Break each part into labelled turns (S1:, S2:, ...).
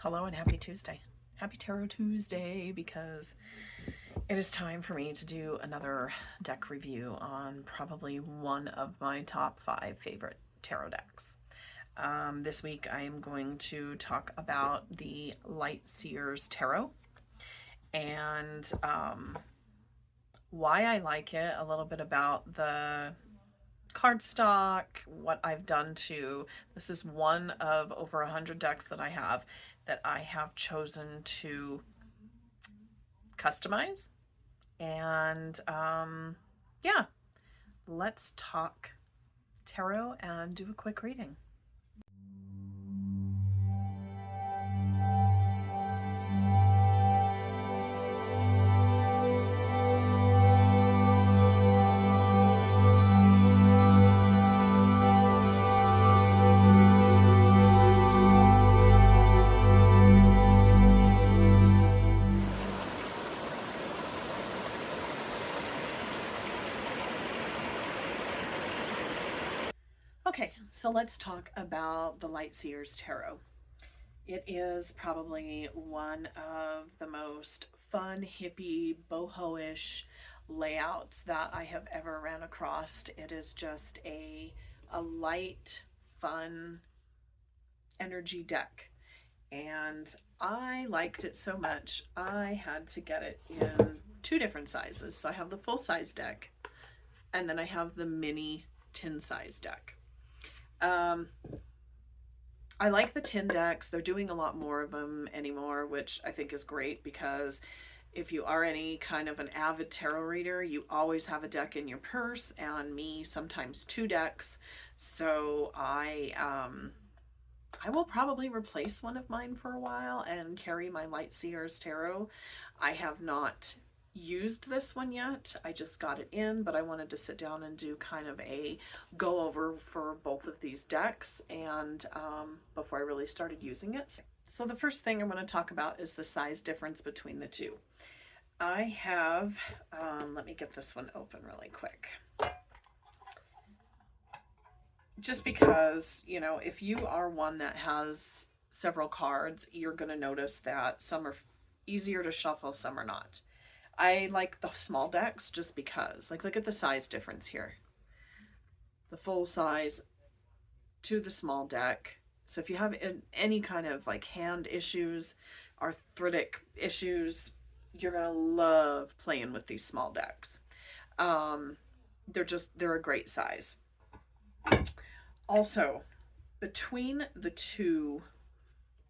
S1: Hello and happy Tuesday. Happy Tarot Tuesday, because it is time for me to do another deck review on probably one of my top 5 favorite tarot decks. This week I am going to talk about the Light Seers Tarot and why I like it, a little bit about the cardstock, what I've done to, this is one of over 100 decks that I have chosen to customize. And yeah, let's talk tarot and do a quick reading. Okay, so let's talk about the Light Seers Tarot. It is probably one of the most fun, hippie, boho-ish layouts that I have ever ran across. It is just a light, fun energy deck. And I liked it so much, I had to get it in 2 different sizes. So I have the full-size deck, and then I have the mini tin size deck. I like the tin decks. They're doing a lot more of them anymore, which I think is great, because if you are any kind of an avid tarot reader, you always have a deck in your purse, and me, sometimes 2 decks. So I will probably replace one of mine for a while and carry my Light Seers Tarot. I have not used this one yet. I just got it in, but I wanted to sit down and do kind of a go over for both of these decks, and before I really started using it. So the first thing I want to talk about is the size difference between the two. I have, let me get this one open really quick. Just because, you know, if you are one that has several cards, you're going to notice that some are easier to shuffle, some are not. I like the small decks just because, like, look at the size difference here. The full size to the small deck. So if you have any kind of like hand issues, arthritic issues, you're going to love playing with these small decks. They're a great size. Also, between the 2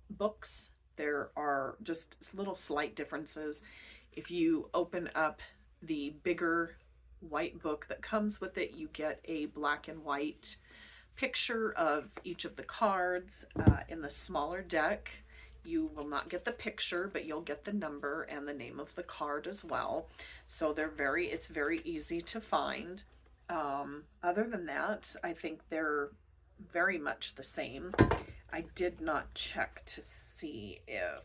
S1: books, there are just little slight differences. If you open up the bigger white book that comes with it, you get a black and white picture of each of the cards. In the smaller deck, you will not get the picture, but you'll get the number and the name of the card as well. So it's very easy to find. Other than that, I think they're very much the same. I did not check to see if,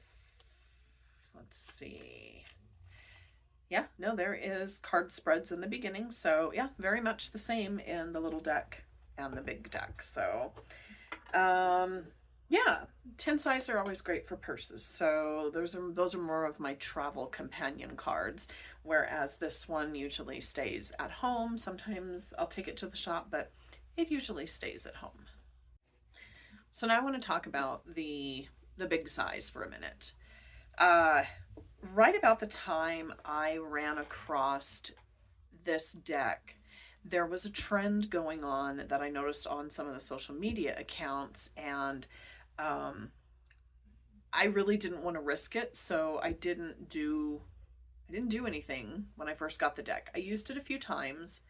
S1: let's see. Yeah, no, there is card spreads in the beginning. So yeah, very much the same in the little deck and the big deck. So yeah, tin size are always great for purses. So those are more of my travel companion cards, whereas this one usually stays at home. Sometimes I'll take it to the shop, but it usually stays at home. So now I want to talk about the big size for a minute. Right about the time I ran across this deck, there was a trend going on that I noticed on some of the social media accounts, and I really didn't want to risk it, so I didn't do anything when I first got the deck. I used it a few times,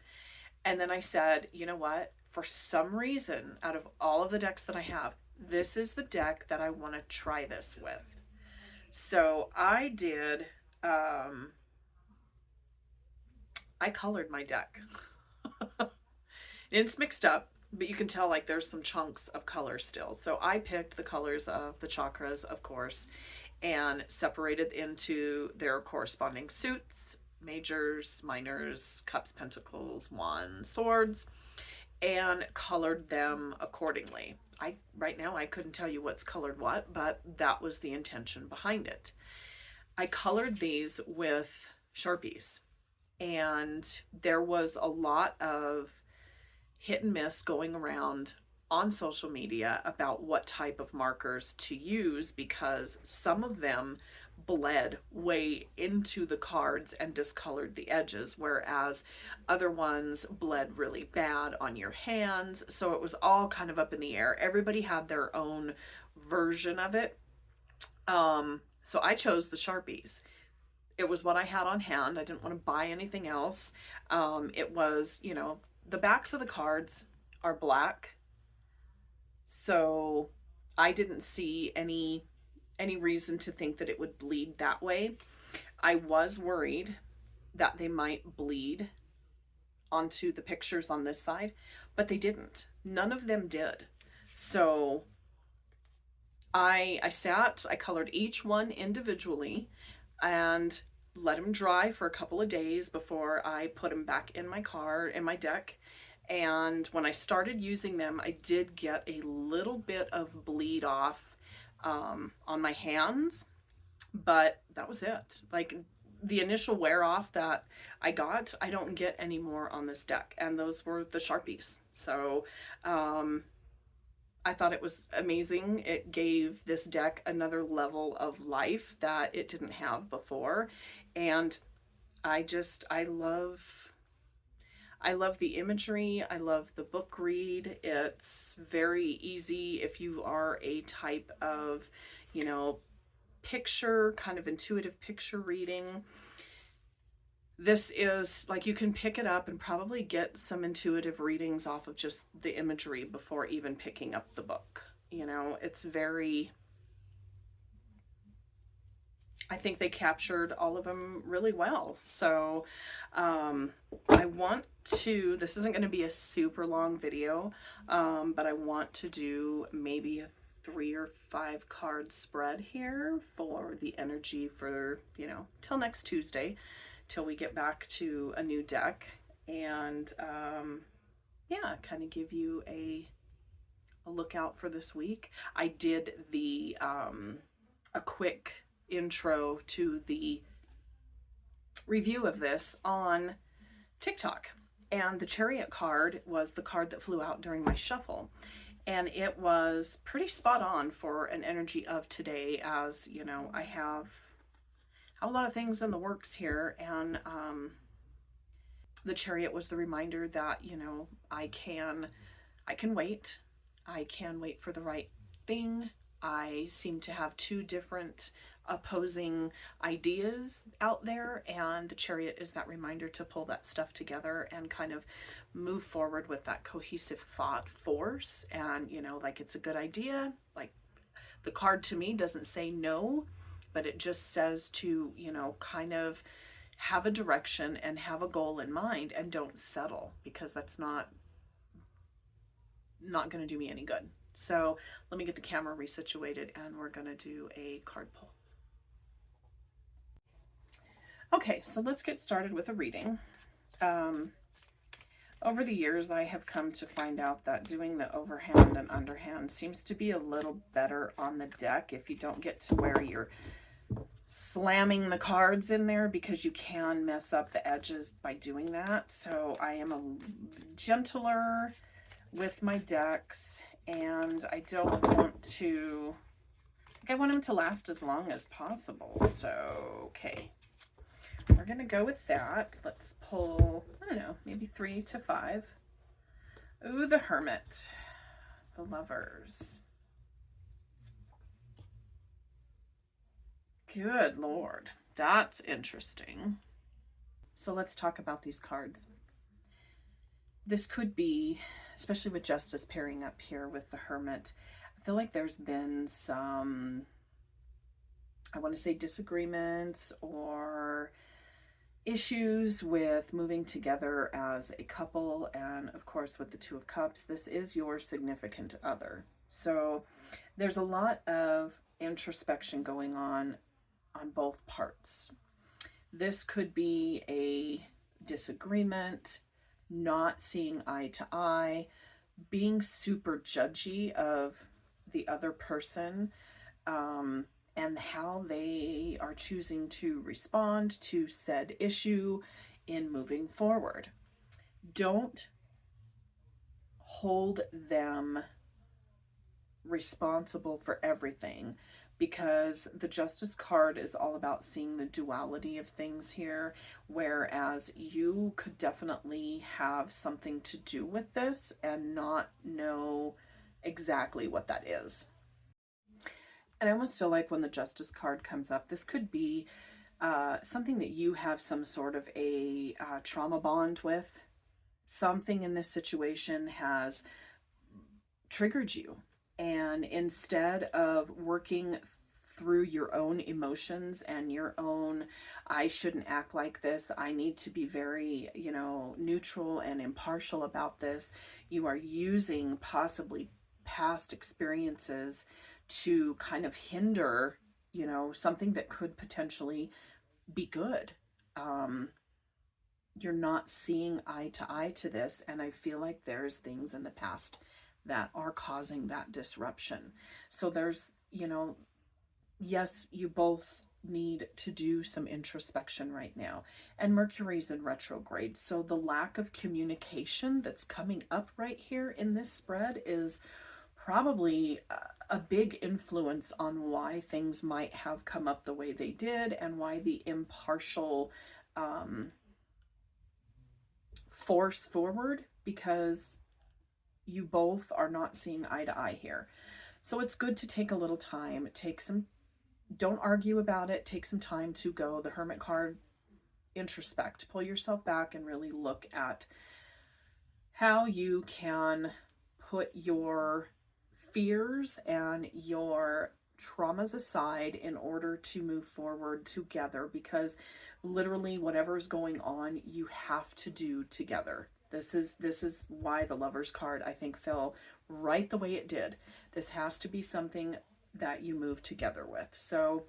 S1: and then I said, you know what? For some reason, out of all of the decks that I have, this is the deck that I want to try this with. So I did, I colored my deck. It's mixed up, but you can tell like there's some chunks of color still. So I picked the colors of the chakras, of course, and separated into their corresponding suits: majors, minors, cups, pentacles, wands, swords. and colored them accordingly. Right now I couldn't tell you what's colored what, but that was the intention behind it. I colored these with Sharpies, and there was a lot of hit and miss going around on social media about what type of markers to use, because some of them bled way into the cards and discolored the edges, whereas other ones bled really bad on your hands. So it was all kind of up in the air. Everybody had their own version of it. So I chose the Sharpies. It was what I had on hand. I didn't want to buy anything else. It was, you know, the backs of the cards are black, so I didn't see any reason to think that it would bleed that way. I was worried that they might bleed onto the pictures on this side, but they didn't. None of them did. So I colored each one individually and let them dry for a couple of days before I put them back in my deck. And when I started using them, I did get a little bit of bleed off on my hands, but that was it. Like, the initial wear off that I got, I don't get anymore on this deck, and those were the Sharpies. So I thought it was amazing. It gave this deck another level of life that it didn't have before. And I love the imagery. I love the book read. It's very easy if you are a type of, you know, picture, kind of intuitive picture reading. This is like, you can pick it up and probably get some intuitive readings off of just the imagery before even picking up the book. You know, it's very, I think they captured all of them really well. So I want to, this isn't going to be a super long video, but I want to do maybe a 3 or 5 card spread here for the energy for, you know, till next Tuesday, till we get back to a new deck. And yeah, kind of give you a look out for this week. I did the a quick intro to the review of this on TikTok, and the Chariot card was the card that flew out during my shuffle, and it was pretty spot on for an energy of today. As you know, I have a lot of things in the works here, and the Chariot was the reminder that, you know, I can wait. I can wait for the right thing. I seem to have 2 different opposing ideas out there, and the Chariot is that reminder to pull that stuff together and kind of move forward with that cohesive thought force. And, you know, like, it's a good idea. Like, the card to me doesn't say no, but it just says to, you know, kind of have a direction and have a goal in mind, and don't settle, because that's not going to do me any good. So let me get the camera resituated, and we're going to do a card pull. Okay, so let's get started with a reading. Over the years, I have come to find out that doing the overhand and underhand seems to be a little better on the deck if you don't get to where you're slamming the cards in there, because you can mess up the edges by doing that. So I am a gentler with my decks, and I don't want to, I want them to last as long as possible. So, okay, we're going to go with that. Let's pull, I don't know, maybe 3 to 5. Ooh, the Hermit, the Lovers. Good Lord, that's interesting. So let's talk about these cards. This could be, especially with Justice pairing up here with the Hermit, I feel like there's been some, I want to say, disagreements or issues with moving together as a couple. And of course, with the Two of Cups, this is your significant other. So there's a lot of introspection going on both parts. This could be a disagreement not seeing eye to eye, being super judgy of the other person, and how they are choosing to respond to said issue in moving forward. Don't hold them responsible for everything, because the Justice card is all about seeing the duality of things here, whereas you could definitely have something to do with this and not know exactly what that is. And I almost feel like when the Justice card comes up, this could be something that you have some sort of a trauma bond with. Something in this situation has triggered you. And instead of working through your own emotions and your own, I shouldn't act like this, I need to be very, neutral and impartial about this, you are using possibly past experiences to kind of hinder, something that could potentially be good. You're not seeing eye to eye to this, and I feel like there's things in the past that are causing that disruption. So there's, yes, you both need to do some introspection right now. And Mercury's in retrograde. So the lack of communication that's coming up right here in this spread is probably a big influence on why things might have come up the way they did, and why the impartial force forward, because you both are not seeing eye to eye here. So it's good to take a little time, don't argue about it, take some time to go. The Hermit card, introspect, pull yourself back and really look at how you can put your fears and your traumas aside in order to move forward together, because literally whatever's going on, you have to do together. This is why the Lovers card, I think, fell right the way it did. This has to be something that you move together with. So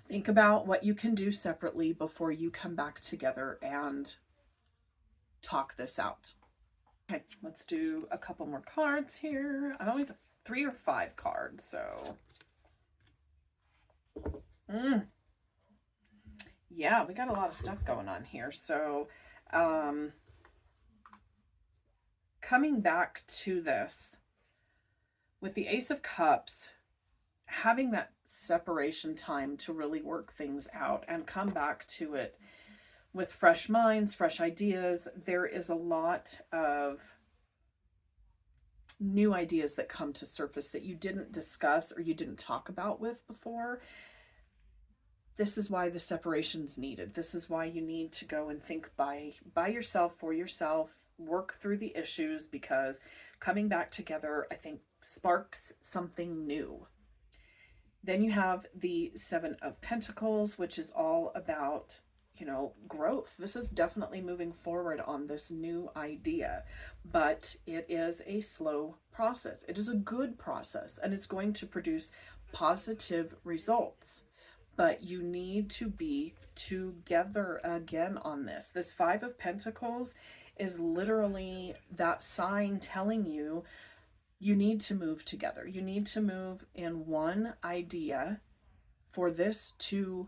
S1: think about what you can do separately before you come back together and talk this out. Okay, let's do a couple more cards here. I always have 3 or 5 cards, so yeah, we got a lot of stuff going on here. So coming back to this with the Ace of Cups, having that separation time to really work things out and come back to it with fresh minds, fresh ideas. There is a lot of new ideas that come to surface that you didn't discuss or you didn't talk about with before. This is why the separation's needed. This is why you need to go and think by yourself, for yourself, work through the issues, because coming back together, I think, sparks something new. Then you have the 7 of Pentacles, which is all about, growth. This is definitely moving forward on this new idea, but it is a slow process. It is a good process, and it's going to produce positive results. But you need to be together again on this. This 5 of Pentacles is literally that sign telling you you need to move together. You need to move in one idea for this to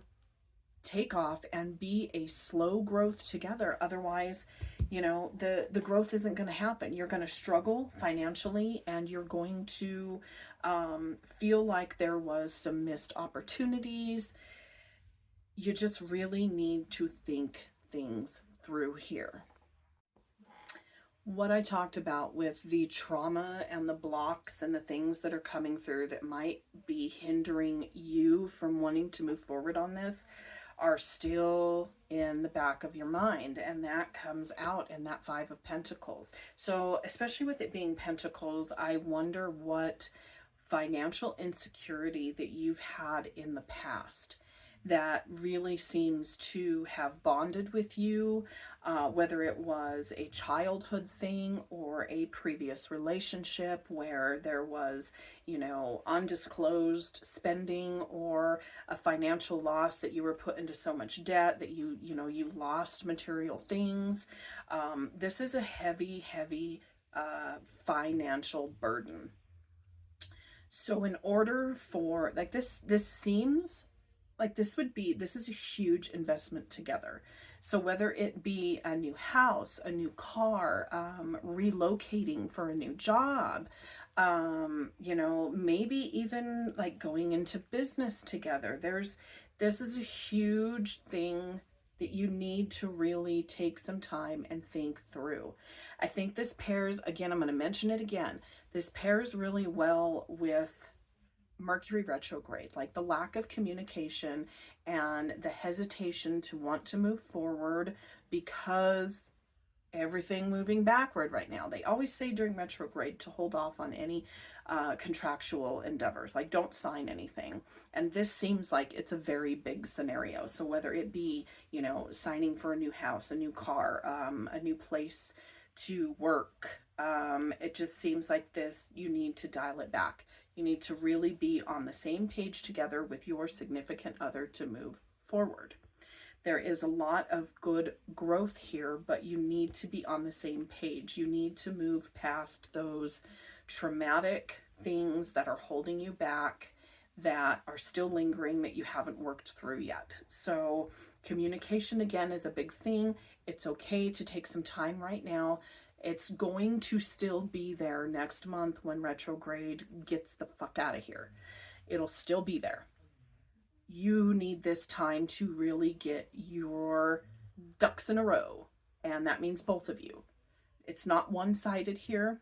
S1: take off and be a slow growth together. Otherwise, the growth isn't going to happen. You're going to struggle financially, and you're going to feel like there was some missed opportunities. You just really need to think things through here. What I talked about with the trauma and the blocks and the things that are coming through that might be hindering you from wanting to move forward on this are still in the back of your mind, and that comes out in that 5 of Pentacles. So especially with it being Pentacles, I wonder what financial insecurity that you've had in the past. that really seems to have bonded with you, whether it was a childhood thing or a previous relationship where there was, undisclosed spending or a financial loss, that you were put into so much debt that you lost material things. This is a heavy, heavy financial burden. So in order for like this seems like this is a huge investment together. So whether it be a new house, a new car, relocating for a new job, maybe even like going into business together, this is a huge thing that you need to really take some time and think through. I think this pairs, again, I'm going to mention it again, this pairs really well with Mercury retrograde, like the lack of communication and the hesitation to want to move forward because everything moving backward right now. They always say during retrograde to hold off on any contractual endeavors, like don't sign anything. And this seems like it's a very big scenario. So whether it be, signing for a new house, a new car, a new place to work, it just seems like this, you need to dial it back. You need to really be on the same page together with your significant other to move forward. There is a lot of good growth here, but you need to be on the same page. You need to move past those traumatic things that are holding you back, that are still lingering, that you haven't worked through yet. So communication, again, is a big thing. It's okay to take some time right now. It's going to still be there next month when retrograde gets the fuck out of here. It'll still be there. You need this time to really get your ducks in a row, and that means both of you. It's not one-sided here.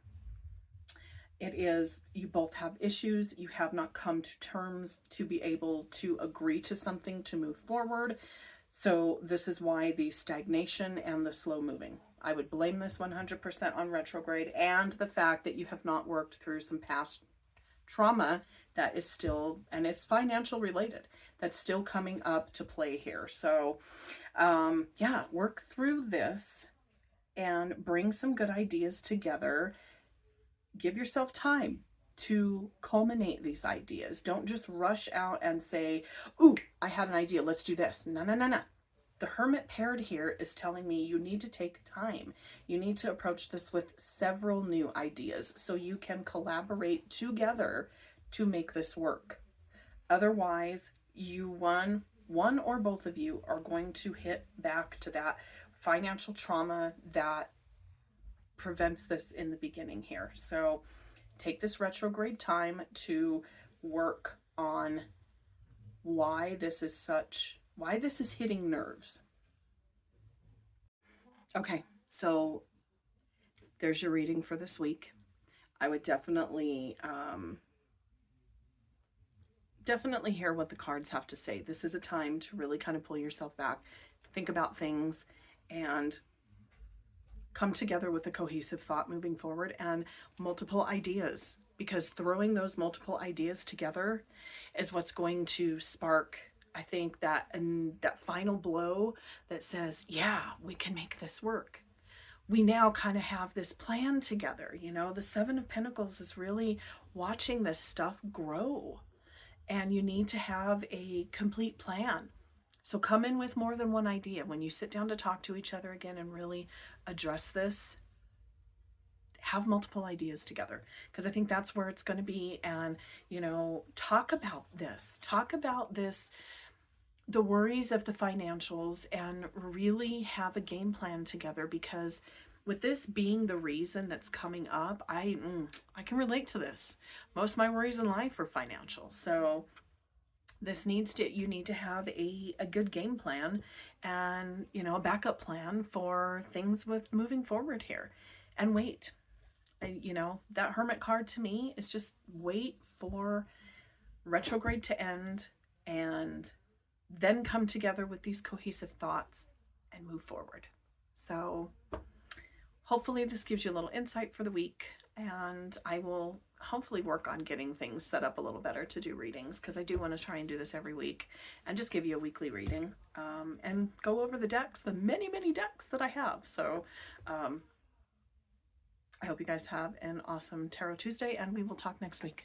S1: It is, you both have issues. You have not come to terms to be able to agree to something to move forward. So this is why the stagnation and the slow moving. I would blame this 100% on retrograde and the fact that you have not worked through some past trauma that is still, and it's financial related, that's still coming up to play here. So work through this and bring some good ideas together. Give yourself time to culminate these ideas. Don't just rush out and say, ooh, I had an idea, let's do this. No. The Hermit paired here is telling me you need to take time. You need to approach this with several new ideas so you can collaborate together to make this work. Otherwise, one or both of you are going to hit back to that financial trauma that prevents this in the beginning here. So take this retrograde time to work on why this is hitting nerves. Okay, so there's your reading for this week. I would definitely hear what the cards have to say. This is a time to really kind of pull yourself back, think about things, and come together with a cohesive thought moving forward and multiple ideas, because throwing those multiple ideas together is what's going to spark, I think, that final blow that says, yeah, we can make this work. We now kind of have this plan together. The Seven of Pentacles is really watching this stuff grow, and you need to have a complete plan. So come in with more than one idea. When you sit down to talk to each other again and really address this, have multiple ideas together, because I think that's where it's going to be. And, talk about this, the worries of the financials, and really have a game plan together, because with this being the reason that's coming up, I can relate to this. Most of my worries in life are financial. So you need to have a good game plan and, a backup plan for things with moving forward here. And wait, that Hermit card to me is just wait for retrograde to end and then come together with these cohesive thoughts and move forward. So hopefully this gives you a little insight for the week, and I will hopefully work on getting things set up a little better to do readings, because I do want to try and do this every week and just give you a weekly reading, and go over the decks, the many decks that I have. So I hope you guys have an awesome Tarot Tuesday, and we will talk next week.